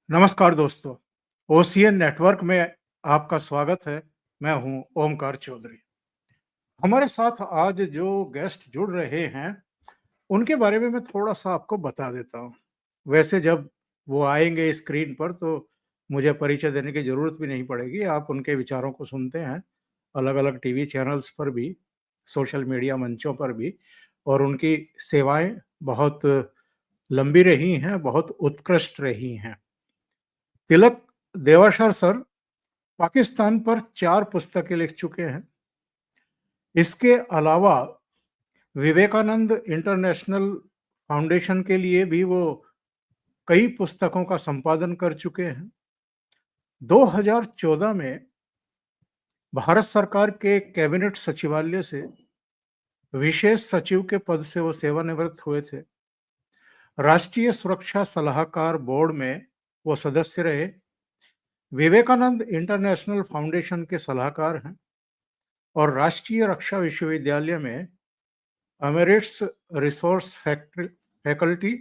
नमस्कार दोस्तों, ocean network में आपका स्वागत है। मैं हूं ओमकार चौधरी। हमारे साथ आज जो गेस्ट जुड़ रहे हैं, उनके बारे में मैं थोड़ा-सा आपको बता देता हूं। वैसे जब वो आएँगे स्क्रीन पर तो मुझे परिचय देने की ज़रूरत भी नहीं पड़ेगी, आप उनके विचारों को सुनते हैं, अलग-अलग टीवी चैनल्स पर भी, सोशल मीडिया मंचों पर भी और उनकी सेवाएँ बहुत लंबी रही हैं, बहुत उत्कृष्ट रही हैं। तिलक देवाशर सर पाकिस्तान पर 4 पुस्तकें लिख चुके हैं। इसके अलावा विवेकानंद इंटरनेशनल फाउंडेशन के लिए भी वो कई पुस्तकों का संपादन कर चुके हैं। 2014 में भारत सरकार के कैबिनेट सचिवालय से विशेष सचिव के पद से वो सेवानिवृत्त हुए थे। राष्ट्रीय सुरक्षा सलाहकार बोर्ड में वो सदस्य रहे। विवेकानंद इंटरनेशनल फाउंडेशन के सलाहकार हैं और राष्ट्रीय रक्षा विश्वविद्यालय में एमेरिट्स रिसोर्स फैकल्टी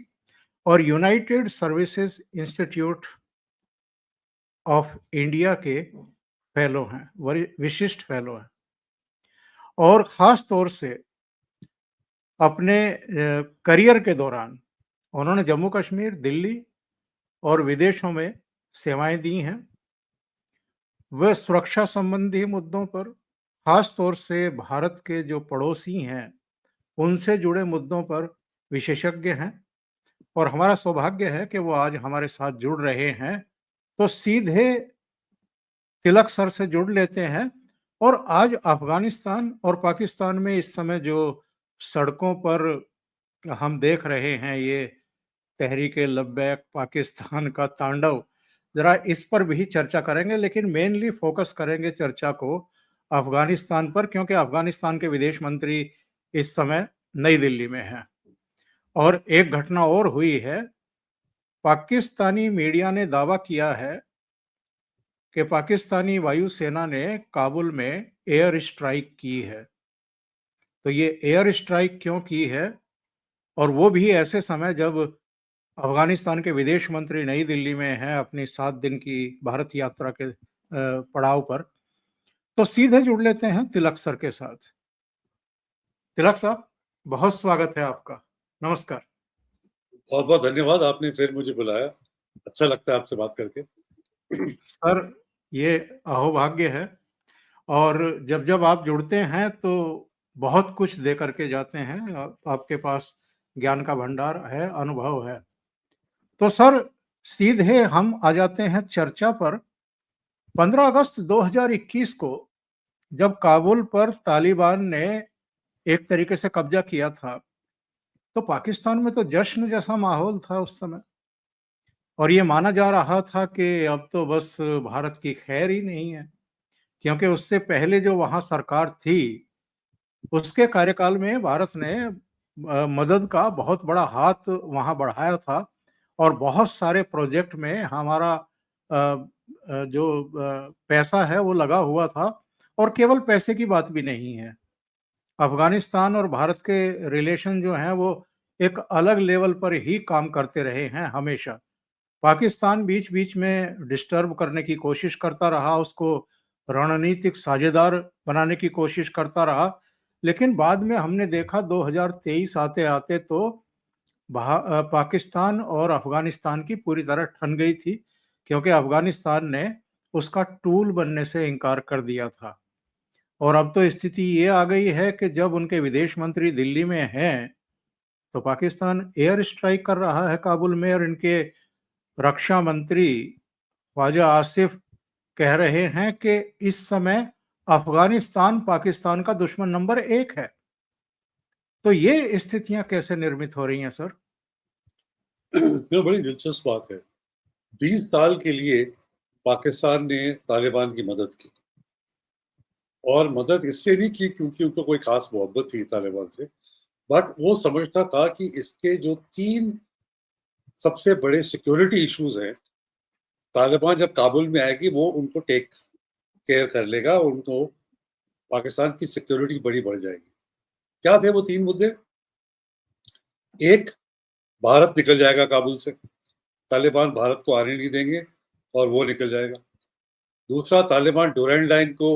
और United services institute of India के फेलो हैं, विशिष्ट फेलो हैं और ख़ास तौर से अपने करियर के दौरान उन्होंने जम्मू कश्मीर, दिल्ली और विदेशों में सेवाएं दी हैं। वह सुरक्षा संबंधी मुद्दों पर, ख़ास तौर से भारत के जो पड़ोसी हैं, उनसे जुड़े मुद्दों पर विशेषज्ञ हैं और हमारा सौभाग्य है कि वो आज हमारे साथ जुड़ रहे हैं। तो सीधे तिलक सर से जुड़ लेते हैं और आज अफ़गानिस्तान और पाकिस्तान में इस समय जो सड़कों पर हम देख रहे हैं, ये तहरीक-ए-लब्बैक पाकिस्तान का तांडव, ज़रा इस पर भी चर्चा करेंगे, लेकिन मेनली फ़ोकस करेंगे चर्चा को अफ़गानिस्तान पर, क्योंकि अफ़गानिस्तान के विदेश मंत्री इस समय नई दिल्ली में हैं। और एक घटना और हुई है, पाकिस्तानी मीडिया ने दावा किया है कि पाकिस्तानी वायुसेना ने काबुल में एयर स्ट्राइक की है। तो ये एयर स्ट्राइक क्यों की है और वो भी ऐसे समय जब अफ़गानिस्तान के विदेश मंत्री नई दिल्ली में हैं अपनी 7 दिन की भारत यात्रा के पड़ाव पर। तो सीधे जुड़ लेते हैं तिलक सर के साथ। तिलक साहब, बहुत स्वागत है आपका। नमस्कार। बहुत-बहुत धन्यवाद, आपने फिर मुझे बुलाया। अच्छा लगता है आपसे बात करके। सर, ये अहोभाग्य है और जब-जब आप जुड़ते हैं तो बहुत कुछ दे कर के जाते हैं। आपके पास ज्ञान का भंडार है, अनुभव है। तो सर, सीधे हम आ जाते हैं चर्चा पर। 15 अगस्त 2021 को जब काबुल पर तालिबान ने एक तरीके से कब्जा किया था, तो पाकिस्तान में तो जश्न जैसा माहौल था उस समय और ये माना जा रहा था कि अब तो बस भारत की खैर ही नहीं है, क्योंकि उससे पहले जो वहाँ सरकार थी, उसके कार्यकाल में भारत ने मदद का बहुत बड़ा हाथ वहाँ बढ़ाया था और बहुत सारे प्रोजेक्ट में हमारा जो पैसा है वो लगा हुआ था और केवल पैसे की बात भी नहीं है। अफ़गानिस्तान और भारत के रिलेशन जो हैं वो एक अलग लेवल पर ही काम करते रहे हैं हमेशा। पाकिस्तान बीच-बीच में डिस्टर्ब करने की कोशिश करता रहा, उसको रणनीतिक साझेदार बनाने की कोशिश करता रहा, लेकिन बाद में हमने देखा 2023 आते-आते तो पाकिस्तान और अफ़गानिस्तान की पूरी तरह ठन गई थी, क्योंकि अफ़गानिस्तान ने उसका टूल बनने से इनकार कर दिया था। और अब तो स्थिति ये आ गई है कि जब उनके विदेश मंत्री दिल्ली में हैं, तो पाकिस्तान एयर स्ट्राइक कर रहा है काबुल में और इनके रक्षा मंत्री ख्वाजा आसिफ कह रहे हैं कि इस समय अफ़गानिस्तान पाकिस्तान का दुश्मन नंबर 1 है। तो ये स्थितियाँ कैसे निर्मित हो रही हैं सर? ये बड़ी दिलचस्प बात है। 20 साल के लिए पाकिस्तान ने तालिबान की मदद की और मदद इससे नहीं की क्योंकि उनको कोई ख़ास मोहब्बत थी तालिबान से, बट वो समझता था कि इसके जो 3 सबसे बड़े सिक्योरिटी इश्यूज़ हैं, तालिबान जब काबुल में आएगी वो उनको टेक केयर कर लेगा और उनको पाकिस्तान की सिक्योरिटी बड़ी बढ़ जाएगी। क्या थे वो 3 मुद्दे? एक, भारत निकल जाएगा काबुल से, तालिबान भारत को आने नहीं देंगे और वो निकल जाएगा। दूसरा, तालिबान डुरैंड लाइन को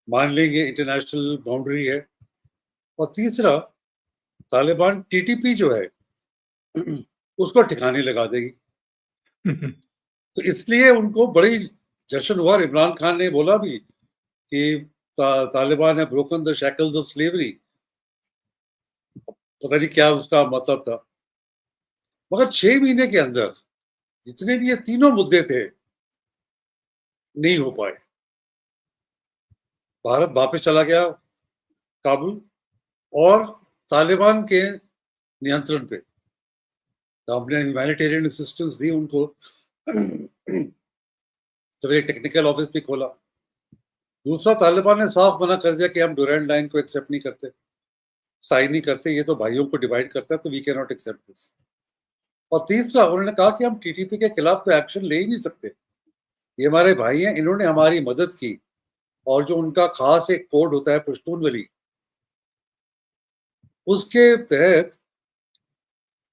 मान लेंगे, इंटरनेशनल बाउंड्री है। और तीसरा, तालिबान टीटीपी जो है उसको ठिकाने लगा देगी। तो इसलिए उनको बड़ी जश्न हुआ। इमरान खान ने बोला भी कि तालिबान है broken the shackles of slavery. पता नहीं क्या उसका मतलब था, मगर 6 महीने के अंदर जितने भी ये तीनों मुद्दे थे नहीं हो पाए। भारत वापस चला गया काबुल और तालिबान के नियंत्रण पे। तो हमने ह्यूमैनिटेरियन असिस्टेंस दी उनको, तो एक टेक्निकल ऑफिस भी खोला। दूसरा, तालिबान ने साफ मना कर दिया कि हम डुरैंड लाइन को एक्सेप्ट नहीं करते, साइन नहीं करते, ये तो भाइयों को डिवाइड करता है, तो we can not accept this. और तीसरा, उन्होंने कहा कि हम टीटीपी के खिलाफ तो एक्शन ले ही नहीं सकते, ये हमारे भाई हैं, इन्होंने हमारी मदद की। और जो उनका खास एक कोड होता है पश्तून वली, उसके तहत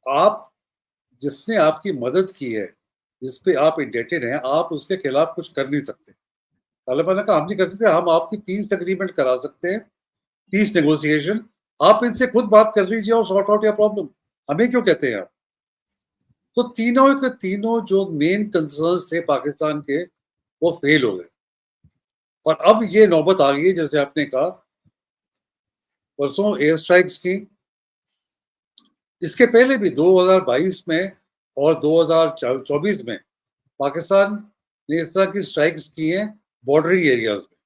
आप, जिसने आपकी मदद की है, जिस पे आप इंडेटेड हैं, आप उसके खिलाफ कुछ कर नहीं सकते। तालिबान ने कहा हम नहीं कर सकते, हम आपकी पीस एग्रीमेंट करा सकते हैं, पीस नेगोशिएशन, आप इनसे खुद बात कर लीजिए और सॉर्ट आउट योर प्रॉब्लम, हमें क्यों कहते हैं आप। तो तीनों के तीनों जो मेन कंसर्न्स थे पाकिस्तान के, वो फेल हो गए। और अब ये नौबत आ गई है, जैसे आपने कहा, परसों एयर स्ट्राइक्स की। इसके पहले भी 2022 में और 2024 में पाकिस्तान ने इस तरह की स्ट्राइक्स की हैं बॉर्डरिंग एरियाज में।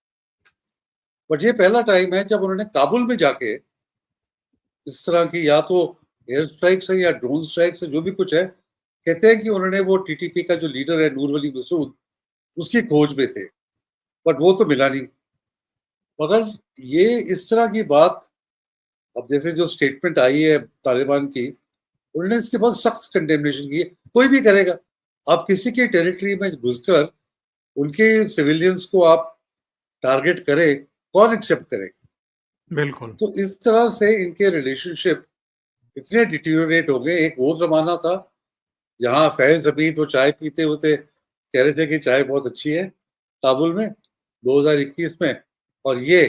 बट ये पहला टाइम है जब उन्होंने काबुल में जाके इस तरह की, या तो एयर स्ट्राइक्स है या ड्रोन स्ट्राइक्स है, जो भी कुछ है, कहते हैं कि उन्होंने वो टीटीपी का जो लीडर है नूर वली मसूद, उसकी खोज में थे, बट वो तो मिला नहीं। मगर ये इस तरह की बात, अब जैसे जो स्टेटमेंट आई है तालिबान की, उन्होंने इसके बहुत सख्त कंडेमनेशन की है। कोई भी करेगा, आप किसी के टेरिटरी में घुसकर उनके सिविलियंस को आप टारगेट करें, कौन एक्सेप्ट करेगा। बिल्कुल। तो इस तरह से इनके रिलेशनशिप इतने डिटीरियोरेट हो गए। एक वो जमाना था जहाँ फैज हमीद वो चाय पीते होते कह रहे थे कि चाय बहुत अच्छी है काबुल में 2021 में, और ये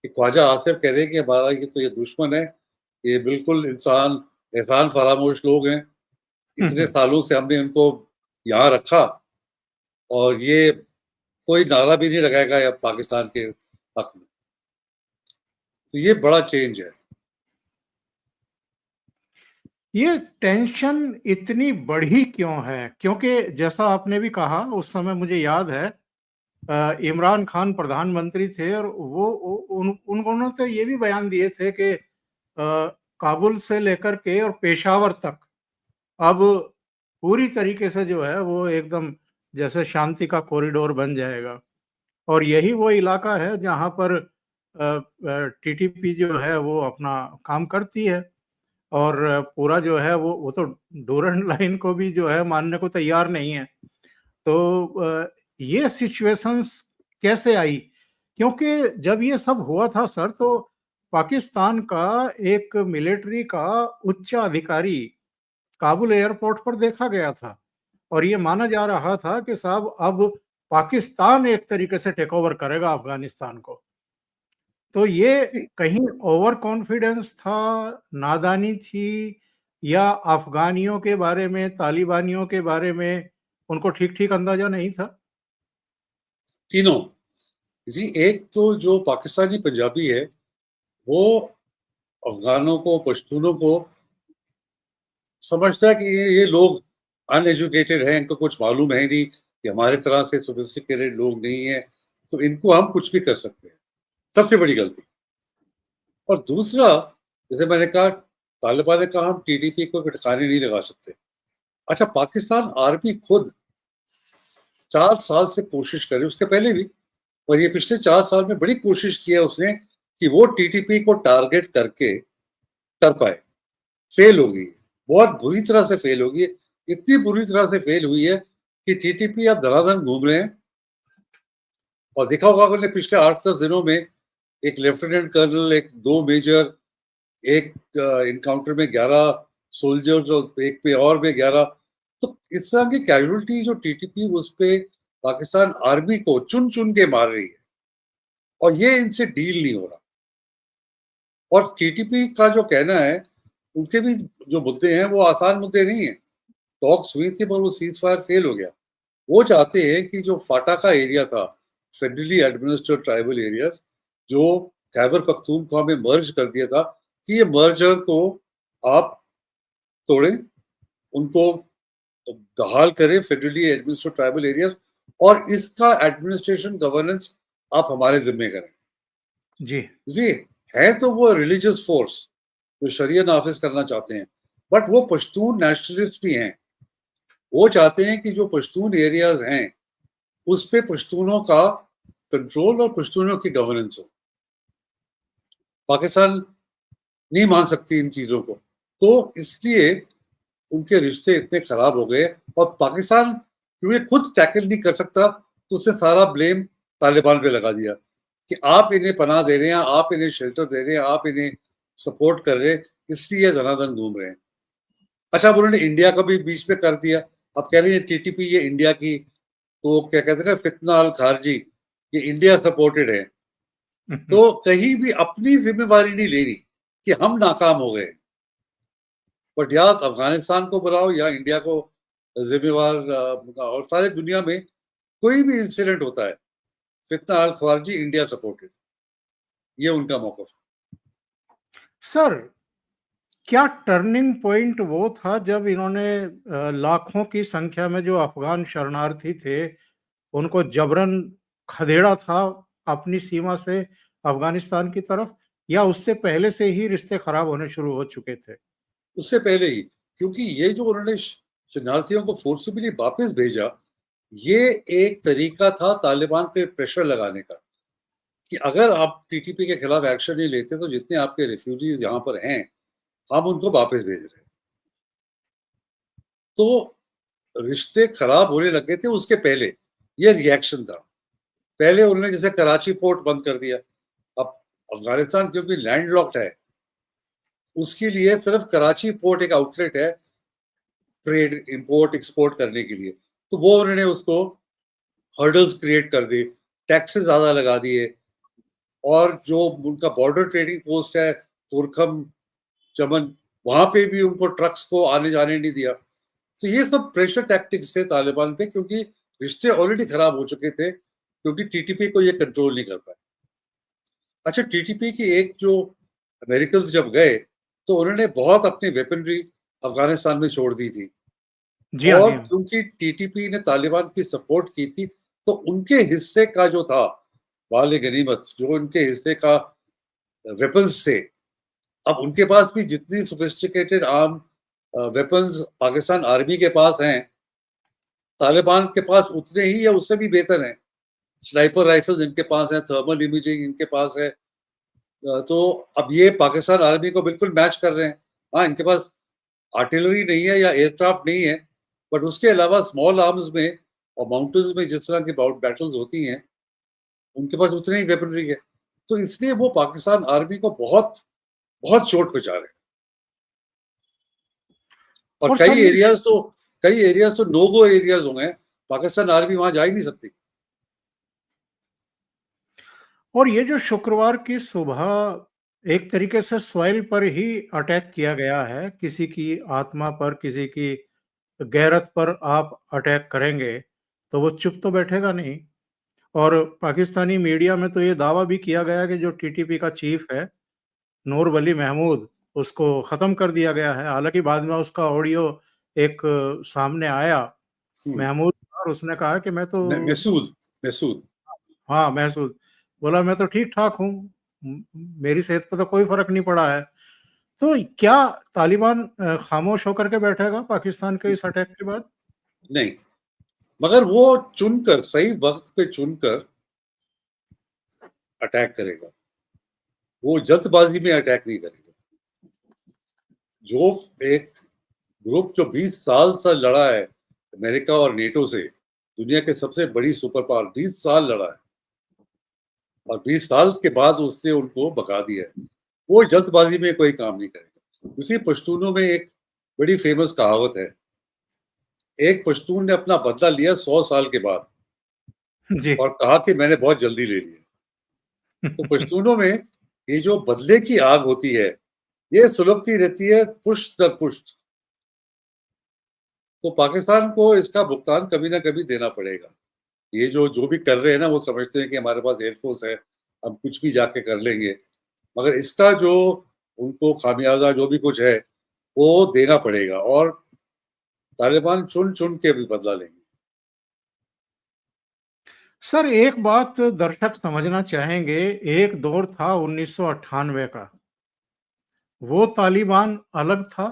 कि ख्वाजा आसिफ कह रहे हैं कि हमारा ये तो ये दुश्मन है, ये बिल्कुल इंसान एहसान फरामोश लोग हैं, इतने सालों से हमने इनको यहाँ रखा और ये कोई नारा भी नहीं लगाएगा या पाकिस्तान के हक में। तो ये बड़ा चेंज है। ये टेंशन इतनी बढ़ी क्यों है? क्योंकि जैसा आपने भी कहा, उस समय मुझे याद है इमरान खान प्रधानमंत्री थे और वो उन्होंने तो ये भी बयान दिए थे कि काबुल से लेकर के और पेशावर तक अब पूरी तरीके से जो है वो एकदम जैसे शांति का कॉरिडोर बन जाएगा। और यही वो इलाका है जहाँ पर टीटीपी जो है वो अपना काम करती है। और पूरा जो है वो तो डूरंड लाइन को भी जो है मानने को तैयार नहीं है। तो ये सिचुएशंस कैसे आई? क्योंकि जब ये सब हुआ था सर, तो पाकिस्तान का एक मिलिट्री का उच्च अधिकारी काबुल एयरपोर्ट पर देखा गया था और ये माना जा रहा था कि साहब अब पाकिस्तान एक तरीके से टेक ओवर करेगा अफगानिस्तान को। तो ये कहीं ओवर कॉन्फिडेंस था, नादानी थी, या अफगानियों के बारे में, तालिबानियों के बारे में उनको ठीक-ठीक अंदाजा नहीं था? तीनों जी। एक तो जो पाकिस्तानी पंजाबी है, वो अफगानों को, पश्तूनों को समझता है कि ये लोग अनएजुकेटेड हैं, इनको कुछ मालूम है नहीं, कि हमारे तरह से सोफिस्टिकेटेड लोग नहीं है, तो इनको हम कुछ भी कर सकते हैं। सबसे बड़ी गलती। और दूसरा, जैसे मैंने कहा, तालिबान ने कहा हम टीडीपी को ठिकाने नहीं लगा सकते। अच्छा, पाकिस्तान आर्मी खुद 4 साल से कोशिश कर रही है, उसके पहले भी, और ये पिछले 4 साल में बड़ी कोशिश की है उसने कि वो टीटीपी को टारगेट करके कर पाए। फेल हो गई है, बहुत बुरी तरह से फेल हो गई है। इतनी बुरी तरह से फेल हुई है कि टीटीपी अब धड़ाधड़ घूम रहे हैं। और देखा होगा आपने पिछले 8-10 दिनों में एक लेफ्टिनेंट कर्नल, एक 2 मेजर, एक इनकाउंटर में 11 सोल्जर्स और एक पे और में 11। तो इस तरह की कैजुअलिटी जो टीटीपी उस पे पाकिस्तान आर्मी को चुन चुन के मार रही है और ये इनसे डील नहीं हो रहा। और टीटीपी का जो कहना है, उनके भी जो मुद्दे हैं वो आसान मुद्दे नहीं है। टॉक्स हुई थी पर वो सीज फायर फेल हो गया। वो चाहते हैं कि जो फाटा का एरिया था, फेडरली एडमिनिस्ट्रेड ट्राइबल एरियाज, जो खैबर पख्तूनख्वा में मर्ज कर दिया था, कि ये मर्जर को आप तोड़ें, उनको बहाल करें फेडरली एडमिनिस्ट्रेड ट्राइबल एरियाज, और इसका एडमिनिस्ट्रेशन गवर्नेंस आप हमारे जिम्मे करें। जी जी, है तो वो रिलीजियस फोर्स जो शरिया नाफिज करना चाहते हैं, बट वो पश्तून नेशनलिस्ट भी हैं। वो चाहते हैं कि जो पश्तून एरियाज हैं उस पे पश्तूनों का कंट्रोल और पश्तूनों की गवर्नेंस हो। पाकिस्तान नहीं मान सकती इन चीजों को, तो इसलिए उनके रिश्ते इतने खराब हो गए। और पाकिस्तान क्योंकि खुद टैकल नहीं कर सकता, तो उसने सारा ब्लेम तालिबान पे लगा दिया कि आप इन्हें पनाह दे रहे हैं, आप इन्हें शेल्टर दे रहे हैं, आप इन्हें सपोर्ट कर रहे हैं, इसलिए धनाधन घूम रहे हैं। अच्छा, अब उन्होंने इंडिया का भी बीच में कर दिया। अब कह रहे हैं टीटीपी ये इंडिया की, तो क्या कहते हैं ना, फितना अल खारजी, ये इंडिया सपोर्टेड है। तो कहीं भी अपनी जिम्मेवारी नहीं ले रही कि हम नाकाम हो गए। बट या अफगानिस्तान को बुलाओ या इंडिया को जिम्मेवार, और सारे दुनिया में कोई भी इंसिडेंट होता है, फितना अल खारजी इंडिया सपोर्टेड, ये उनका मौकफ है। सर, क्या टर्निंग पॉइंट वो था जब इन्होंने लाखों की संख्या में जो अफगान शरणार्थी थे उनको जबरन खदेड़ा था अपनी सीमा से अफगानिस्तान की तरफ, या उससे पहले से ही रिश्ते खराब होने शुरू हो चुके थे? उससे पहले ही, क्योंकि ये जो उन्होंने शरणार्थियों को फोर्सिबली वापस भेजा, ये एक तरीका था तालिबान पे प्रेशर लगाने का कि अगर आप टीटीपी के खिलाफ एक्शन नहीं लेते तो जितने आपके रेफ्यूजीज यहाँ पर हैं हम उनको वापस भेज रहे हैं। तो रिश्ते खराब होने लगे थे उसके पहले, ये रिएक्शन था। पहले उन्होंने जैसे कराची पोर्ट बंद कर दिया। अब अफगानिस्तान क्योंकि लैंडलॉक्ड है, उसके लिए सिर्फ कराची पोर्ट एक आउटलेट है ट्रेड इंपोर्ट एक्सपोर्ट करने के लिए। तो वो उन्होंने उसको हर्डल्स क्रिएट कर दी, टैक्सेस ज्यादा लगा दिए, और जो उनका बॉर्डर ट्रेडिंग पोस्ट है तुरखम चमन, वहां पे भी उनको ट्रक्स को आने जाने नहीं दिया। तो ये सब प्रेशर टैक्टिक्स थे तालिबान पे, क्योंकि रिश्ते ऑलरेडी खराब हो चुके थे, क्योंकि टीटीपी को ये कंट्रोल नहीं कर पाए। अच्छा, टीटीपी की एक जो अमेरिकन जब गए तो उन्होंने बहुत अपनी वेपनरी अफगानिस्तान में छोड़ दी थी, जी हाँ, और जी हाँ। क्योंकि टीटीपी ने तालिबान की सपोर्ट की थी, तो उनके हिस्से का जो था वाले गनीमत, जो उनके हिस्से का वेपन्स थे, अब उनके पास भी जितनी sophisticated arm weapons Pakistan army के पास हैं, तालिबान के पास उतने ही या उससे भी बेहतर हैं। स्नाइपर राइफल्स इनके पास है, थर्मल इमेजिंग इनके पास है। तो अब ये पाकिस्तान आर्मी को बिल्कुल मैच कर रहे हैं। हाँ, इनके पास आर्टिलरी नहीं है या एयरक्राफ्ट नहीं है, बट उसके अलावा स्मॉल आर्म्स में और माउंटेन्स में जिस तरह की बैटल्स होती हैं, उनके पास उतनी ही वेपनरी है। तो इसलिए वो पाकिस्तान आर्मी को बहुत बहुत चोट पहुंचा रहे हैं। और और सर, कई एरियाज तो नो गो एरियाज हो गए, पाकिस्तान आर्मी वहां जा ही नहीं सकती। और ये जो शुक्रवार की सुबह एक तरीके से सॉइल पर ही अटैक किया गया है, किसी की आत्मा पर, किसी की गैरत पर आप अटैक करेंगे तो वो चुप तो बैठेगा नहीं। और पाकिस्तानी मीडिया में तो ये दावा भी किया गया कि जो टीटीपी का चीफ है नूर वली महमूद, उसको ख़त्म कर दिया गया है। हालांकि बाद में उसका ऑडियो एक सामने आया महमूद, और उसने कहा कि मैं तो महसूद हाँ, महसूद बोला, मैं तो ठीक ठाक हूँ, मेरी सेहत पर तो कोई फर्क नहीं पड़ा है। तो क्या तालिबान खामोश होकर के बैठेगा पाकिस्तान के इस अटैक के बाद? नहीं, मगर वो चुनकर, सही वक्त पे चुनकर अटैक करेगा। वो जल्दबाजी में अटैक नहीं करेगा। जो एक ग्रुप जो 20 साल से लड़ा है अमेरिका और नेटो से, दुनिया के सबसे बड़ी सुपर पावर, 20 साल लड़ा है, और 20 साल के बाद उसने उनको भगा दिया है। वो जल्दबाजी में कोई काम नहीं करेगा। उसी पश्तूनों में एक बड़ी फेमस कहावत है एक पश्तून ने अपना बदला लिया 100 साल के बाद जी। और कहा कि मैंने बहुत जल्दी ले लिया। तो पश्तूनों में ये जो बदले की आग होती है, ये सुलगती रहती है पुश्त दर पुश्त। तो पाकिस्तान को इसका भुगतान कभी ना कभी देना पड़ेगा। ये जो भी कर रहे हैं ना, वो समझते हैं कि हमारे पास एयरफोर्स है, हम कुछ भी जाके कर लेंगे। मगर इसका जो उनको खामियाजा जो भी कुछ है, वो देना पड़ेगा और तालिबान चुन-चुन के भी बदला लेंगे। सर, एक बात दर्शक समझना चाहेंगे, एक दौर था 1998 का, वो तालिबान अलग था,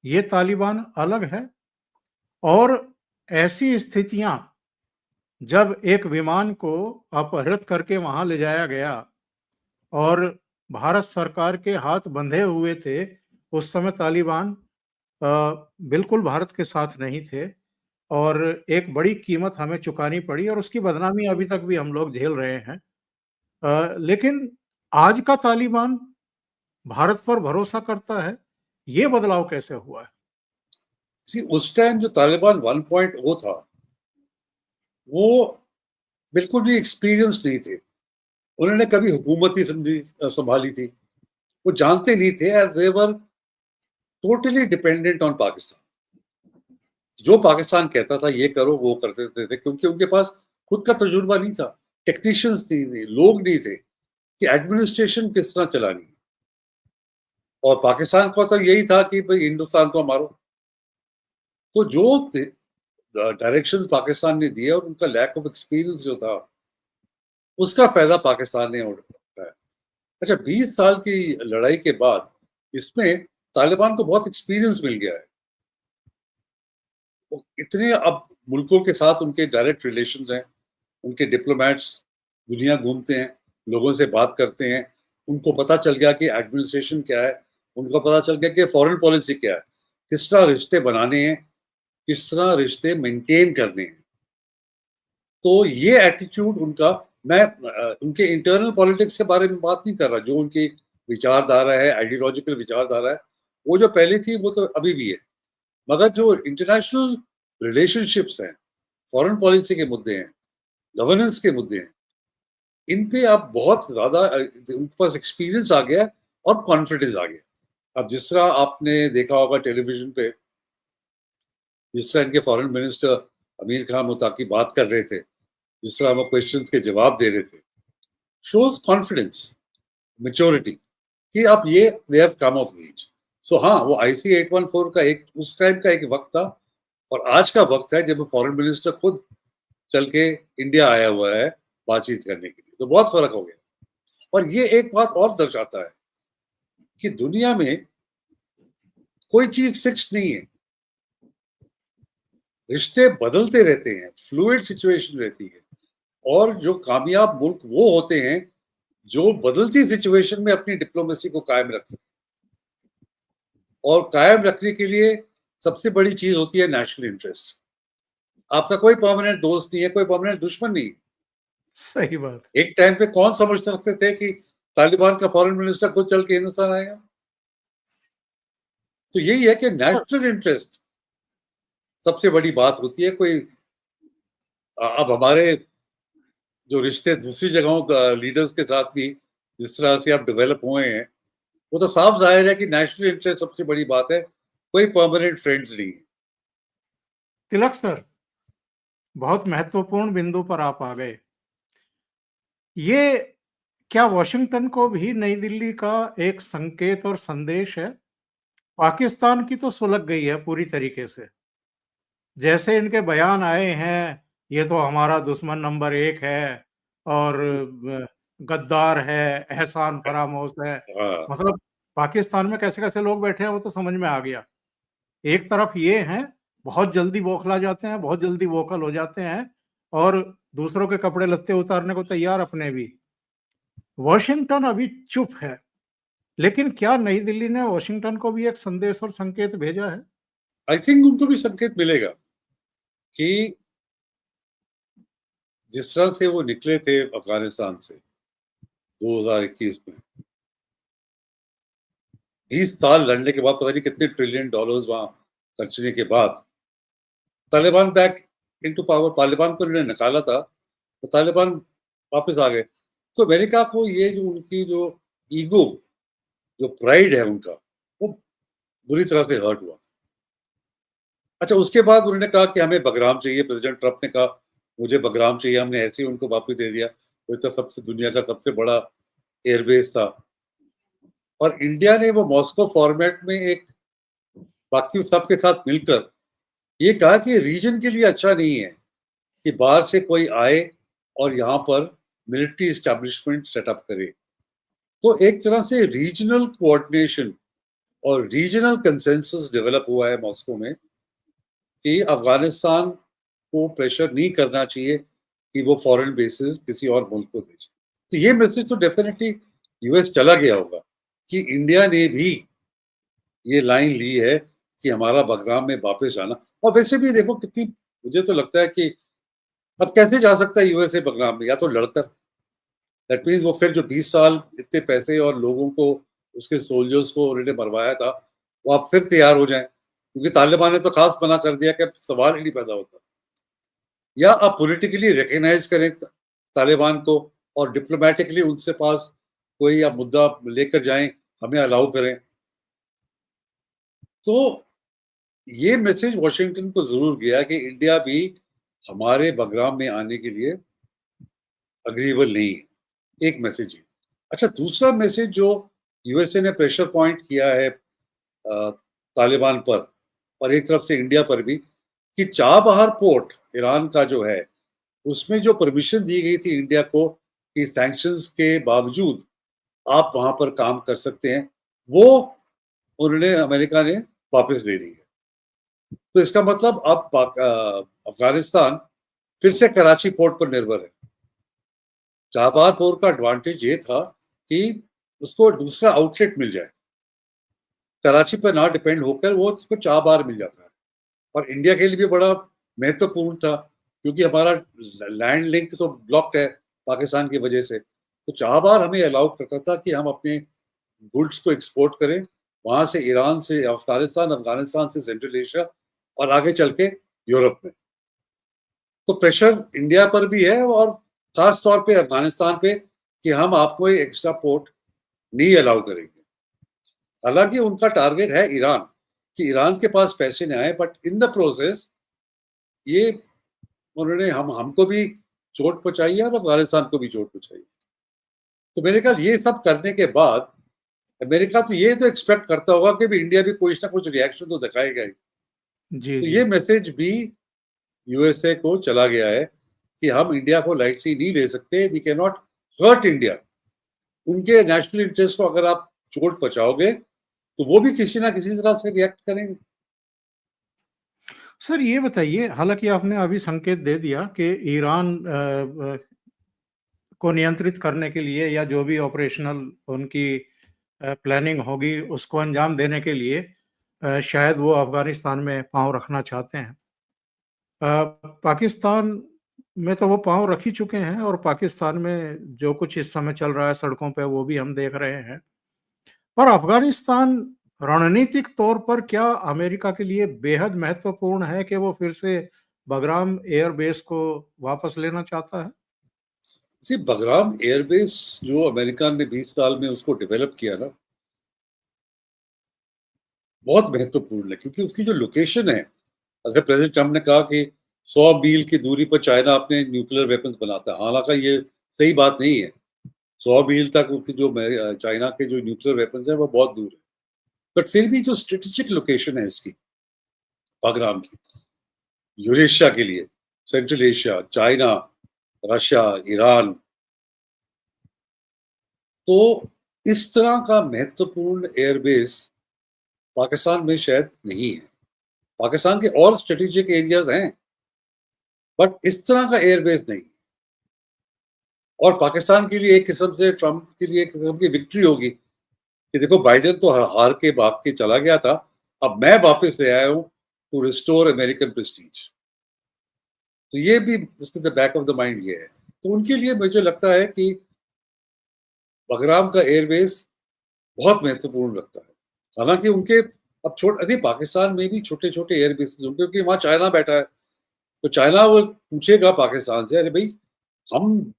ये तालिबान अलग है और ऐसी स्थितियाँ जब एक विमान को अपहृत करके वहाँ ले जाया गया और भारत सरकार के हाथ बंधे हुए थे, उस समय तालिबान बिल्कुल भारत के साथ नहीं थे और एक बड़ी कीमत हमें चुकानी पड़ी और उसकी बदनामी अभी तक भी हम लोग झेल रहे हैं। लेकिन आज का तालिबान भारत पर भरोसा करता है, ये बदलाव कैसे हुआ है? उस टाइम जो तालिबान 1.0 था, वो बिल्कुल भी एक्सपीरियंस नहीं थे। उन्होंने कभी हुकूमत ही संभाली थी। वो जानते नहीं थे as they were totally dependent on Pakistan. जो पाकिस्तान कहता था ये करो, वो कर देते थे क्योंकि उनके पास खुद का तजुर्बा नहीं था, टेक्नीशियंस नहीं थे, लोग नहीं थे कि एडमिनिस्ट्रेशन किस तरह चलानी है। और पाकिस्तान का तो यही था कि भई हिंदुस्तान को मारो। तो जो डायरेक्शन पाकिस्तान ने दिए और उनका लैक ऑफ एक्सपीरियंस जो था, उसका फ़ायदा पाकिस्तान ने उठाया। अच्छा, 20 साल की लड़ाई के बाद इसमें तालिबान को बहुत एक्सपीरियंस मिल गया है। वो इतने अब मुल्कों के साथ उनके डायरेक्ट रिलेशंस हैं, उनके डिप्लोमैट्स दुनिया घूमते हैं, लोगों से बात करते हैं, उनको पता चल गया कि एडमिनिस्ट्रेशन क्या है, उनको पता चल गया कि फॉरेन पॉलिसी क्या है, किस तरह रिश्ते बनाने हैं, किस तरह रिश्ते मेंटेन करने हैं। तो ये एटीट्यूड उनका, मैं उनके इंटरनल पॉलिटिक्स के बारे में बात नहीं कर रहा, जो उनकी विचारधारा है, आइडियोलॉजिकल विचारधारा है, वो जो पहले थी वो तो अभी भी है। मगर जो इंटरनेशनल रिलेशनशिप्स हैं, फॉरेन पॉलिसी के मुद्दे हैं, गवर्नेंस के मुद्दे हैं, इन पे आप बहुत ज़्यादा उनके पास एक्सपीरियंस आ गया है और कॉन्फिडेंस आ गया। अब जिस तरह आपने देखा होगा टेलीविज़न पे, जिस तरह इनके फॉरेन मिनिस्टर अमीर खान मुत्ताकी बात कर रहे थे, जिस तरह वो क्वेश्चंस के जवाब दे रहे थे, शोज़ कॉन्फिडेंस, मैच्योरिटी कि अब ये they have come of age. So हाँ, वो आईसी 814 का एक उस टाइम का एक वक़्त था और आज का वक़्त है जब फॉरेन मिनिस्टर खुद चल के इंडिया आया हुआ है बातचीत करने के लिए, तो बहुत फ़र्क हो गया। और ये एक बात और दर्शाता है कि दुनिया में कोई चीज़ फिक्स्ड नहीं है। रिश्ते बदलते रहते हैं, फ्लूइड सिचुएशन रहती है और जो कामयाब मुल्क वो होते हैं, जो बदलती सिचुएशन में अपनी डिप्लोमेसी को कायम रख सकें। और कायम रखने के लिए सबसे बड़ी चीज़ होती है नेशनल इंटरेस्ट। आपका कोई परमानेंट दोस्त नहीं है, कोई परमानेंट दुश्मन नहीं है। सही बात। एक टाइम पे कौन समझ सकते थे कि तालिबान का फॉरेन मिनिस्टर खुद चल के हिंदुस्तान आएगा? तो यही है कि नेशनल इंटरेस्ट सबसे बड़ी बात होती है। कोई अब हमारे जो रिश्ते दूसरी जगहों लीडर्स के साथ भी जिस तरह से अब डेवलप हुए हैं, वो तो साफ ज़ाहिर है कि नेशनल इंटरेस्ट सबसे बड़ी बात है, कोई परमानेंट फ्रेंड्स नहीं है। तिलक सर, बहुत महत्वपूर्ण बिंदु पर आप आ गए। ये क्या वाशिंगटन को भी नई दिल्ली का एक संकेत और संदेश है? पाकिस्तान की तो सुलग गई है पूरी तरीके से। जैसे इनके बयान आए हैं, ये तो हमारा दुश्मन नंबर 1 है और गद्दार है, एहसान फरामोश है। हाँ, मतलब पाकिस्तान में कैसे-कैसे लोग बैठे हैं वो तो समझ में आ गया। एक तरफ ये हैं, बहुत जल्दी बौखला जाते हैं, बहुत जल्दी वोकल हो जाते हैं और दूसरों के कपड़े लत्ते उतारने को तैयार अपने भी। वॉशिंगटन अभी चुप है, लेकिन क्या नई दिल्ली ने वॉशिंगटन को भी एक संदेश और संकेत भेजा है? आई थिंक उनको भी संकेत मिलेगा कि जिस तरह से वो निकले थे अफ़गानिस्तान से 2021 में, 20 साल लड़ने के बाद पता नहीं कितने ट्रिलियन डॉलर्स वहाँ खर्चने के बाद Taliban back into power, Taliban को उन्होंने निकाला था तो तालिबान वापस आ गए। तो अमेरिका को ये जो उनकी जो ईगो, जो प्राइड है उनका, वो बुरी तरह से हर्ट हुआ। अच्छा, उसके बाद उन्होंने कहा कि हमें बगराम चाहिए। प्रेसिडेंट ट्रंप ने कहा मुझे बगराम चाहिए, हमने ऐसे ही उनको वापस दे दिया। वो तो सबसे दुनिया का सबसे बड़ा एयरबेस था। और इंडिया ने वो मॉस्को फॉर्मेट में एक बाकी सबके साथ मिलकर ये कहा कि रीजन के लिए अच्छा नहीं है कि बाहर से कोई आए और यहाँ पर मिलिट्री इस्टेब्लिशमेंट सेटअप करे। तो एक तरह से रीजनल कोऑर्डिनेशन और रीजनल कंसेंसस डेवलप हुआ है मॉस्को में कि अफगानिस्तान को प्रेशर नहीं करना चाहिए कि वो फॉरेन बेसिस किसी और मुल्क को दे। तो ये मैसेज तो डेफिनेटली यूएस चला गया होगा कि इंडिया ने भी ये लाइन ली है कि हमारा बगराम में वापस आना। और वैसे भी देखो कितनी, मुझे तो लगता है कि अब कैसे जा सकता है यूएसए बगराम में, या तो लड़कर, दैट मीन्स वो फिर जो 20 साल इतने पैसे और लोगों को, उसके सोल्जर्स को उन्होंने मरवाया था, वो आप फिर तैयार हो जाएं, क्योंकि तालिबान ने तो खास मना कर दिया कि अब सवाल ही नहीं पैदा होता। या आप पॉलिटिकली रिकग्नाइज करें तालिबान को और डिप्लोमेटिकली उनसे पास कोई आप मुद्दा लेकर जाएं, हमें अलाउ करें। तो ये मैसेज वॉशिंगटन को जरूर गया कि इंडिया भी हमारे बगराम में आने के लिए अग्रीबल नहीं है। एक मैसेज है। अच्छा, दूसरा मैसेज जो यूएसए ने प्रेशर पॉइंट किया है तालिबान पर और एक तरफ से इंडिया पर भी, कि चाबहार पोर्ट ईरान का जो है, उसमें जो परमिशन दी गई थी इंडिया को कि सैंक्शंस के बावजूद आप वहां पर काम कर सकते हैं, वो उन्होंने, अमेरिका ने वापस ले ली है। तो इसका मतलब अब अफगानिस्तान फिर से कराची पोर्ट पर निर्भर है। चाबहार पोर्ट का एडवांटेज ये था कि उसको दूसरा आउटलेट मिल जाए, कराची पर ना डिपेंड होकर वो उसको चाबहार मिल जाता है। और इंडिया के लिए भी बड़ा महत्वपूर्ण था, क्योंकि हमारा लैंड लिंक तो ब्लॉक्ड है पाकिस्तान की वजह से। तो चाबहार हमें अलाउ करता था कि हम अपने गुड्स को एक्सपोर्ट करें वहां से, ईरान से अफगानिस्तान, अफगानिस्तान से सेंट्रल एशिया और आगे चल के यूरोप में। तो प्रेशर इंडिया पर भी है और खास तौर पे अफगानिस्तान पे कि हम आपको एक्स्ट्रा पोर्ट नहीं अलाउ करेंगे। हालांकि उनका टारगेट है ईरान, कि ईरान के पास पैसे नहीं आए, बट इन द प्रोसेस ये उन्होंने हमको भी चोट पहुंचाई है और अफगानिस्तान को भी चोट पहुंचाई है। तो मेरे ख्याल ये सब करने के बाद अमेरिका तो ये तो एक्सपेक्ट करता होगा कि भी इंडिया भी कुछ ना कुछ रिएक्शन तो दिखाएगा ही। जी तो जी। ये मैसेज भी यूएसए को चला गया है कि हम इंडिया को लाइटली नहीं ले सकते, we can not hurt India. उनके नेशनल इंटरेस्ट को अगर आप चोट पहुंचाओगे तो वो भी किसी ना किसी तरह से रिएक्ट करेंगे। सर ये बताइए, हालांकि आपने अभी संकेत दे दिया कि ईरान को नियंत्रित करने के लिए या जो भी ऑपरेशनल उनकी प्लानिंग होगी उसको अंजाम देने के लिए शायद वो अफगानिस्तान में पांव रखना चाहते हैं। पाकिस्तान में तो वो पांव रख ही चुके हैं और पाकिस्तान में जो कुछ इस समय चल रहा है सड़कों पे वो भी हम देख रहे हैं। पर अफगानिस्तान रणनीतिक तौर पर क्या अमेरिका के लिए बेहद महत्वपूर्ण है कि वो फिर से बगराम एयरबेस को वापस लेना चाहता है? बगराम एयरबेस जो अमेरिका ने 20 साल में उसको डेवलप किया ना, बहुत महत्वपूर्ण है, क्योंकि उसकी जो लोकेशन है, अगर प्रेसिडेंट ट्रम्प ने कहा कि 100 मील की दूरी पर चाइना अपने न्यूक्लियर वेपन्स बनाता है, हालांकि ये सही बात नहीं है। 100 मील तक उसकी जो चाइना के जो न्यूक्लियर वेपन्स है वो बहुत दूर है, बट फिर भी जो स्ट्रेटेजिक लोकेशन है इसकी, बगराम की, यूरेशिया के लिए, central Asia, China, Russia, Iran, तो इस तरह का महत्वपूर्ण एयरबेस पाकिस्तान में शायद नहीं है। पाकिस्तान के और स्ट्रेटेजिक एरियाज हैं, बट इस तरह का एयरबेस नहीं। और पाकिस्तान के लिए एक किस्म से, ट्रंप के लिए एक किस्म की विक्ट्री होगी कि देखो बाइडेन तो हार के भाग के चला गया था, अब मैं वापस ले आया हूं टू रिस्टोर अमेरिकन प्रेस्टीज। तो ये भी उसके the back of the mind ये है। तो उनके लिए मुझे लगता है कि बगराम का एयरबेस बहुत महत्वपूर्ण लगता है। हालांकि उनके अब अरे पाकिस्तान में भी छोटे छोटे एयरबेस, क्योंकि वहां चाइना बैठा है, तो चाइना वो पूछेगा पाकिस्तान से, अरे भाई हम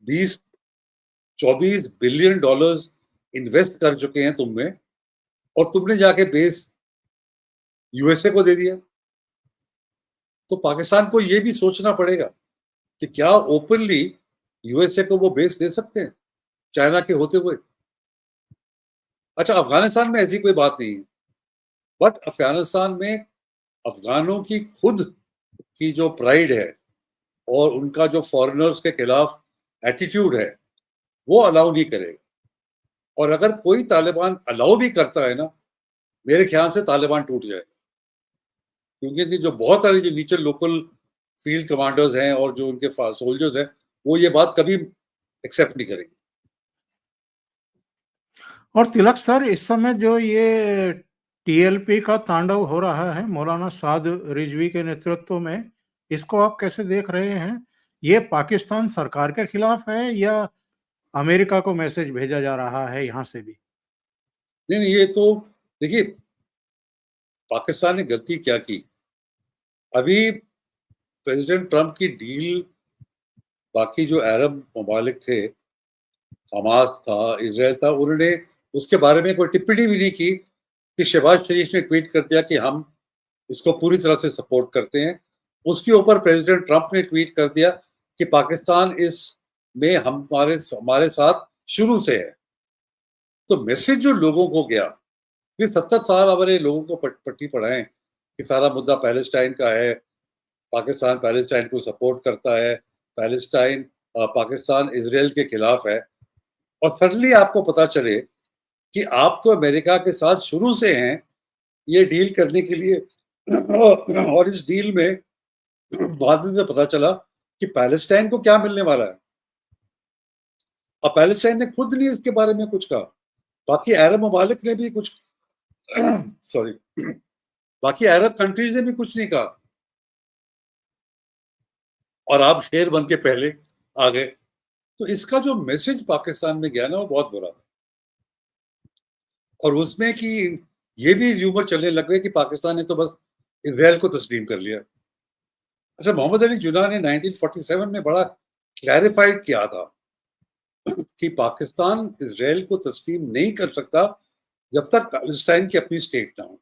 20-24 बिलियन डॉलर्स इन्वेस्ट कर चुके हैं तुम में, और तुमने जाके बेस यूएसए को दे दिया। तो पाकिस्तान को ये भी सोचना पड़ेगा कि क्या ओपनली यूएसए को वो बेस दे सकते हैं चाइना के होते हुए। अच्छा, अफगानिस्तान में ऐसी कोई बात नहीं है, बट अफगानिस्तान में अफगानों की खुद की जो प्राइड है और उनका जो फॉरेनर्स के खिलाफ एटीट्यूड है, वो अलाउ नहीं करेगा। और अगर कोई तालिबान अलाउ भी करता है ना, मेरे ख्याल से तालिबान टूट जाएगा, क्योंकि जो बहुत सारे जो नीचे लोकल फील्ड कमांडर्स हैं और जो उनके सोल्जर्स हैं, वो ये बात कभी एक्सेप्ट नहीं करेंगे। और तिलक सर, इस समय जो ये टीएलपी का तांडव हो रहा है मौलाना साद रिजवी के नेतृत्व में, इसको आप कैसे देख रहे हैं? ये पाकिस्तान सरकार के खिलाफ है या अमेरिका को मैसेज भेजा जा रहा है यहाँ से भी? नहीं, नहीं, ये तो देखिए, पाकिस्तान ने गलती क्या की, अभी प्रेसिडेंट ट्रंप की डील बाकी जो अरब ममालिक थे, हमास था, इजराइल था, उन्होंने उसके बारे में कोई टिप्पणी भी नहीं की कि शहबाज शरीफ ने ट्वीट कर दिया कि हम इसको पूरी तरह से सपोर्ट करते हैं। उसके ऊपर प्रेसिडेंट ट्रंप ने ट्वीट कर दिया कि पाकिस्तान इस में हमारे हमारे साथ शुरू से है। तो मैसेज जो लोगों को गया, ये 70 साल हमारे लोगों को पट्टी पढ़ाएं कि सारा मुद्दा पैलेस्टाइन का है, पाकिस्तान पैलेस्टाइन को सपोर्ट करता है, पैलेस्टाइन पाकिस्तान इजराइल के खिलाफ है, और सडनली आपको पता चले कि आप तो अमेरिका के साथ शुरू से हैं ये डील करने के लिए, और इस डील में बाद में से पता चला कि पैलेस्टाइन को क्या मिलने वाला है। अब पैलेस्टाइन ने खुद नहीं इसके बारे में कुछ कहा, बाकी अरब ममालिक ने भी कुछ सॉरी बाकी अरब कंट्रीज ने भी कुछ नहीं कहा, और आप शेर बन के पहले आ गए। तो इसका जो मैसेज पाकिस्तान में गया ना, वो बहुत बुरा था, और उसमें कि ये भी र्यूमर चलने लग गए कि पाकिस्तान ने तो बस इजराइल को तस्लीम कर लिया। अच्छा, मोहम्मद अली जिन्ना ने 1947 में बड़ा क्लैरिफाइड किया था कि पाकिस्तान इजराइल को तस्लीम नहीं कर सकता जब तक पैलेस्टाइन की अपनी स्टेट ना हो।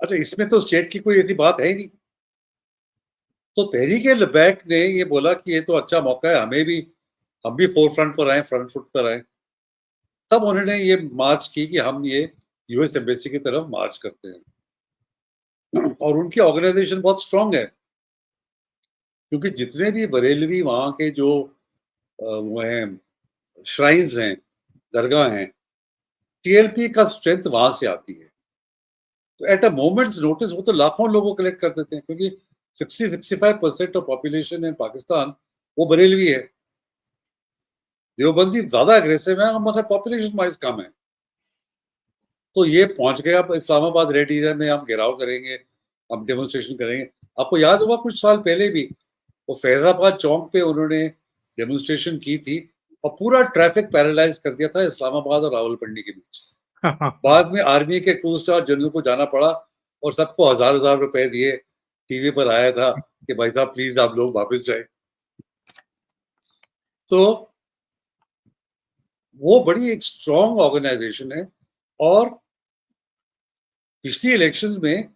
अच्छा, इसमें तो स्टेट की कोई ऐसी बात है ही नहीं। तो तहरीक लबैक ने ये बोला कि ये तो अच्छा मौका है, हम भी फोर फ्रंट पर आए, फ्रंट फुट पर आए। तब उन्होंने ये मार्च की कि हम ये यूएस एम्बेसी की तरफ मार्च करते हैं, और उनकी ऑर्गेनाइजेशन बहुत स्ट्रांग है, क्योंकि जितने भी बरेलवी वहां के जो वो हैं, श्राइन्स हैं, दरगाह हैं, टीएलपी का स्ट्रेंथ वहां से आती है। तो एट अ मोमेंट्स नोटिस वो तो लाखों लोगों कलेक्ट कर देते हैं, क्योंकि 60-65% ऑफ पॉपुलेशन इन पाकिस्तान वो बरेलवी है। देवबंदी ज्यादा अग्रेसिव है, मगर पॉपुलेशन वाइज कम है। तो ये पहुंच गया, अब इस्लामाबाद रेड एरिया में हम घेराव करेंगे, हम डेमोन्स्ट्रेशन करेंगे। आपको याद होगा कुछ साल पहले भी वो फैजाबाद चौक पे उन्होंने डेमोन्स्ट्रेशन की थी, और पूरा ट्रैफिक पैरालाइज कर दिया था इस्लामाबाद और रावलपिंडी के बीच। बाद में आर्मी के 2 स्टार जनरल को जाना पड़ा, और सबको हजार रुपए दिए। टीवी पर आया था कि भाई साहब प्लीज आप लोग वापस जाए। तो वो बड़ी एक स्ट्रॉन्ग ऑर्गेनाइजेशन है, और पिछली इलेक्शंस में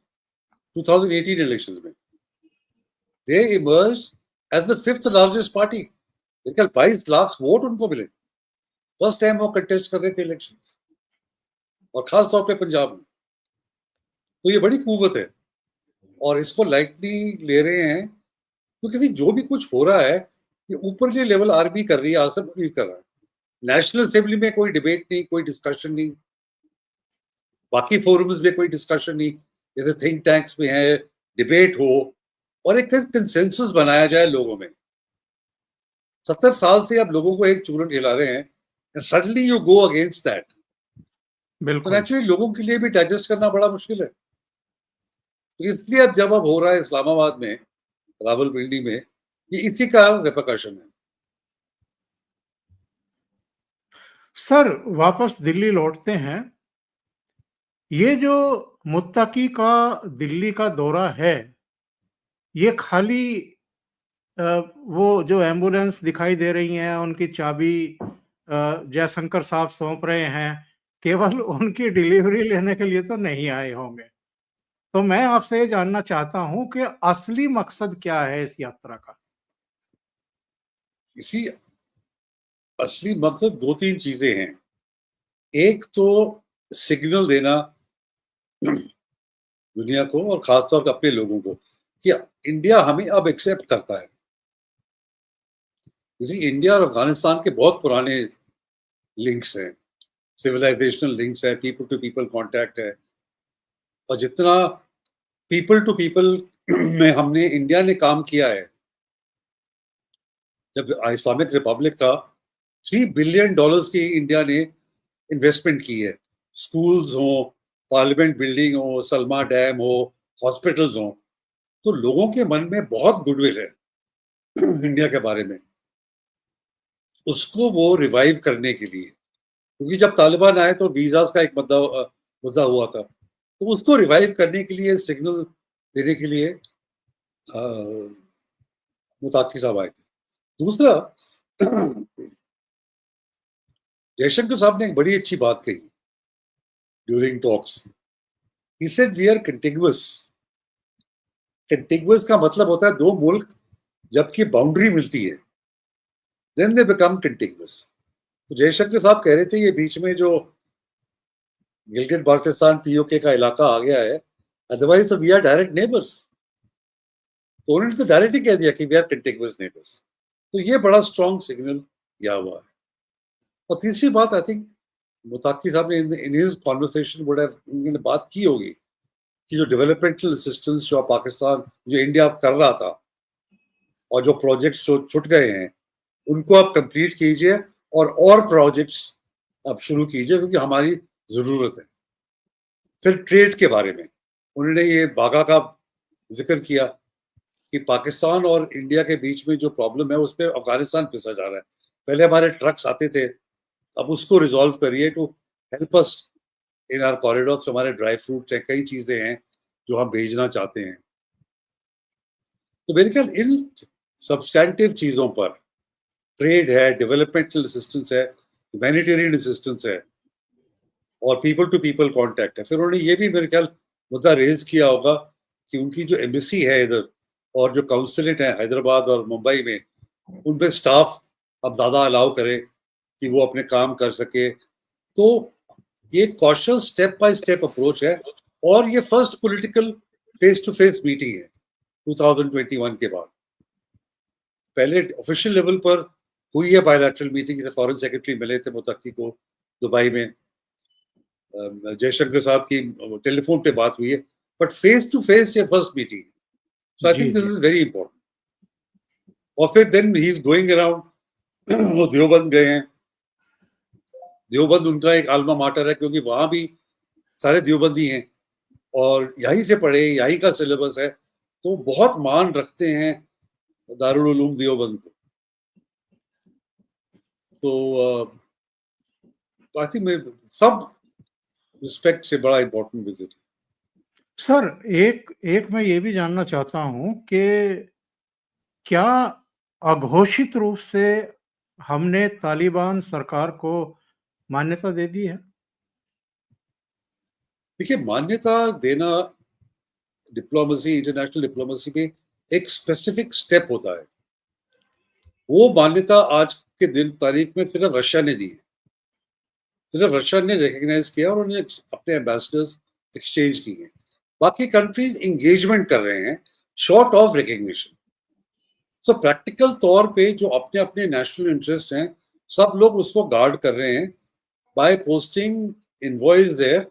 2018 इलेक्शंस में they emerge as the 5th largest party. 22 lakh vote उनको मिले, फर्स्ट टाइम वो कंटेस्ट कर रहे थे इलेक्शन, और खास तौर पे पंजाब में। तो ये बड़ी कुव्वत है, और इसको लाइटली ले रहे हैं, क्योंकि जो भी कुछ हो रहा है ये ऊपरली लेवल आर्मी कर रही है, आसम नहीं कर रहा है। नेशनल असेंबली में कोई डिबेट नहीं, कोई डिस्कशन नहीं, बाकी फोरम्स में कोई डिस्कशन नहीं, जैसे थिंक टैंक्स में है, डिबेट हो और एक कंसेंसस बनाया जाए लोगों में। 70 साल से अब लोगों को एक चूरन खिला रहे हैं, suddenly you go against that, तो बिल्कुल। नेचुरली लोगों के लिए भी डाइजेस्ट करना बड़ा मुश्किल है। तो इसलिए अब हो रहा है इस्लामाबाद में, रावलपिंडी में, ये इसी का रिपरकशन है। सर, वापस दिल्ली लौटते हैं। ये जो मुत्तकी का दिल्ली का दौरा है, ये खाली वो जो एम्बुलेंस दिखाई दे रही हैं, उनकी चाबी जयशंकर साहब सौंप रहे हैं, केवल उनकी डिलीवरी लेने के लिए तो नहीं आए होंगे। तो मैं आपसे ये जानना चाहता हूँ कि असली मकसद क्या है इस यात्रा का? इसी असली मकसद 2-3 चीज़ें हैं। एक तो सिग्नल देना दुनिया को और ख़ासतौर पे अपने लोगों को कि इंडिया हमें अब एक्सेप्ट करता है। जैसे इंडिया और अफ़गानिस्तान के बहुत पुराने लिंक्स हैं, सिविलाइज़ेशनल लिंक्स हैं, पीपल टू पीपल कॉन्टैक्ट है और जितना पीपल टू पीपल में हमने इंडिया ने काम किया है, जब इस्लामिक रिपब्लिक था, $3 बिलियन की इंडिया ने इन्वेस्टमेंट की है। स्कूल्स हों, पार्लियामेंट बिल्डिंग हो, सलमा डैम हो, हॉस्पिटल्स हों, तो लोगों के मन में बहुत गुडविल है इंडिया के बारे में। उसको वो रिवाइव करने के लिए, क्योंकि जब तालिबान आए तो वीज़ाज़ का एक मुद्दा हुआ था। तो उसको रिवाइव करने के लिए, सिग्नल देने के लिए मुताक़ी साहब आए थे। दूसरा जयशंकर साहब ने एक बड़ी अच्छी बात कही during talks. He said we are contiguous. Contiguous का मतलब होता है 2 मुल्क जबकि बाउंड्री मिलती है, देन दे बिकम कंटिगुअस। तो जयशंकर साहब कह रहे थे ये बीच में जो गिलगित बाल्टिस्तान पीओके का इलाका आ गया है, अदरवाइज तो वी आर डायरेक्ट नेबर्स। तो उन्होंने तो डायरेक्ट ही कह दिया कि वी आर कंटिगुअस नेबर्स। तो ये बड़ा स्ट्रॉन्ग सिग्नल दिया हुआ है। और तीसरी बात आई थिंक मुताक़ी साहब ने in his conversation would have उन्होंने बात की होगी कि जो डेवलपमेंटल असिस्टेंस जो पाकिस्तान जो इंडिया कर रहा था और जो प्रोजेक्ट्स जो छूट गए हैं उनको आप कंप्लीट कीजिए और प्रोजेक्ट्स आप शुरू कीजिए क्योंकि हमारी ज़रूरत है। फिर ट्रेड के बारे में उन्होंने ये बागा का जिक्र किया कि पाकिस्तान और इंडिया के बीच में जो प्रॉब्लम है उस पर अफगानिस्तान पिसा जा रहा है। पहले हमारे ट्रक्स आते थे, अब उसको रिजॉल्व करिए to help us in our corridors. हमारे ड्राई फ्रूट्स हैं, कई चीज़ें हैं जो हम भेजना चाहते हैं। तो मेरे ख्याल इन सब्सटैंटिव चीज़ों पर ट्रेड है, डेवलपमेंटल असिस्टेंस है, ह्यूमैनिटेरियन असिस्टेंस है और पीपल टू पीपल कॉन्टैक्ट है। फिर उन्होंने ये भी मेरे ख्याल मुद्दा रेज किया होगा कि उनकी जो एम्बेसी है इधर और जो काउंसलेट है हैदराबाद और मुंबई में, उन पे स्टाफ अब ज़्यादा अलाउ करें कि वो अपने काम कर सके। तो ये cautious step by step approach है और ये first political face to face meeting है 2021 के बाद। पहले ऑफिशियल लेवल पर हुई है बायलैटरल मीटिंग, जैसे फॉरेन सेक्रेटरी मिले थे मुत्तकी को दुबई में, जयशंकर साहब की टेलीफोन पे बात हुई है, बट फेस टू फेस ये फर्स्ट मीटिंग है। सो आई जी, थिंक दिस जी। Is very important. और फिर then he is going around वो देवबंद गए हैं। देवबंद उनका एक आल्मा माटर है क्योंकि वहां भी सारे देवबंदी हैं और यहीं से पढ़े, यहीं का सिलेबस है, तो बहुत मान रखते हैं दारुल उलूम देवबंद को। तो आई थिंक सब रिस्पेक्ट से बड़ा इंपॉर्टेंट विजिट है। सर, एक एक मैं ये भी जानना चाहता हूँ कि क्या अघोषित रूप से हमने तालिबान सरकार को मान्यता दे दी है? देखिए, मान्यता देना डिप्लोमेसी, इंटरनेशनल डिप्लोमेसी में एक स्पेसिफिक स्टेप होता है। वो मान्यता आज के दिन तारीख में सिर्फ रशिया ने दी है। सिर्फ रशिया ने रिकॉग्नाइज किया और उन्हें अपने एम्बेसडर्स एक्सचेंज किए हैं। बाकी कंट्रीज इंगेजमेंट कर रहे हैं short of recognition. So practical तौर पे जो अपने अपने नेशनल इंटरेस्ट हैं, सब लोग उसको गार्ड कर रहे हैं by posting invoice there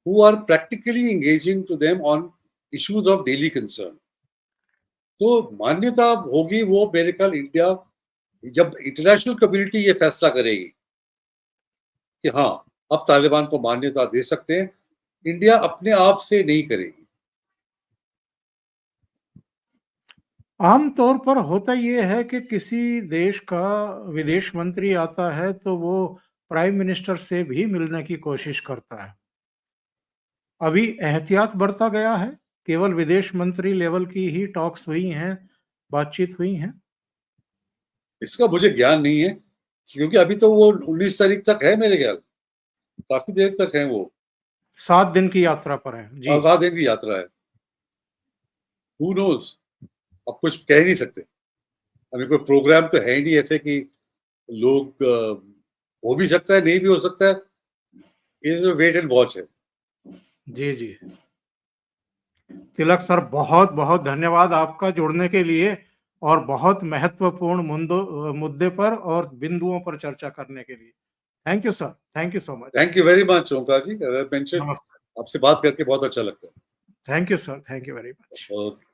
who are practically engaging to them on issues of daily concern. तो मान्यता होगी वो मेरे ख्याल इंडिया, जब इंटरनेशनल कम्युनिटी ये फैसला करेगी कि हाँ अब तालिबान को मान्यता दे सकते हैं, इंडिया अपने आप से नहीं करेगी। आम तौर पर होता ये है कि किसी देश का विदेश मंत्री आता है तो वो प्राइम मिनिस्टर से भी मिलने की कोशिश करता है। अभी एहतियात बरता गया है केवल विदेश मंत्री लेवल की ही टॉक्स हुई हैं, बातचीत हुई हैं? इसका मुझे ज्ञान नहीं है, क्योंकि अभी तो वो 19 तारीख तक है मेरे ख्याल, काफ़ी देर तक है वो। 7 दिन की यात्रा पर हैं। जी। 7 दिन की यात्रा है। हू नोज़? अब कुछ कह नहीं सकते। अभी कोई प्रोग्राम तो है ही नहीं ऐसे कि लोग हो भी सकता है, नहीं भी हो सकता है। इज़ वेट एंड वॉच है। जी, जी। तिलक सर, बहुत-बहुत धन्यवाद आपका जुड़ने के लिए और बहुत महत्वपूर्ण मुद्दे पर और बिंदुओं पर चर्चा करने के लिए। Thank you sir, thank you so much. Thank you very much Omkar ji. As I mentioned, नमस्कार। आपसे बात करके बहुत अच्छा लगता है। Thank you sir, thank you very much. Okay.